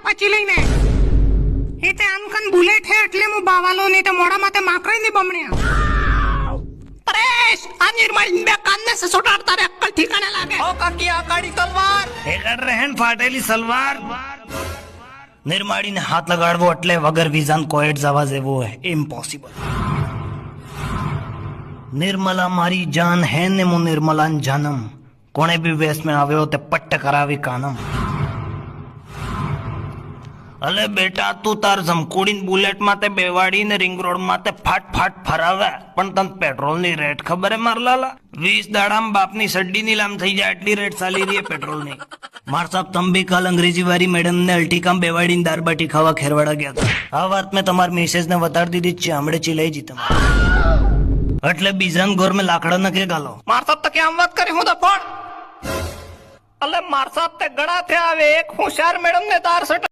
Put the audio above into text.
પછી લઈને એ તે આમ કન બુલેટ હે એટલે હું બાવાલો ને તે મોડા માથે માકરાઈ ની બમણ્યા પરેશ આ નિર્મળ બે કાનને સસોટાડતા રે અક્કલ ઠીકાને લાગે ઓ કાકી આ કાળી તલવાર હેકર રહેન ફાટેલી સલવાર નિર્માળીને હાથ લગાડવો એટલે વગર વિઝાન કોએડ જવા જેવું હે ઇમ્પોસિબલ નિર્મલા મારી જાન હે ને હું નિર્મલાન જાનમ કોણે બી વેશ में આવ્યો તે પટ્ટ કરાવી કાનમ અલે બેટા તું તાર જમકુડીન બુલેટ માતે બેવાડીને રિંગ રોડ માતે ફાટ ફાટ ફરાવે પણ તને પેટ્રોલ ની રેટ ખબર હે માર લાલા 20 દાડામાં બાપની સડ્ડી નીલામ થઈ જાય એટલી રેટ ચાલી રહી પેટ્રોલ ની માર સાહેબ તમે બી કાલ અંગ્રેજી વાળી મેડમ ને અલ્ટીકામ બેવાડીને દાળ બાટી ખાવા ખેરવાડા ગયા હતા આ વાત મેં તમાર મેસેજ ને વતાડી દીધી છે હમણે ચિલાઈ જી તમે એટલે બીજાન ઘર में લાકડા નકે ગાલો માર સાહેબ તો કેમ વાત કરી હું તો પણ અલે માર સાહેબ તે ગળા થે આવે એક હોશિયાર મેડમ ને તાર સટ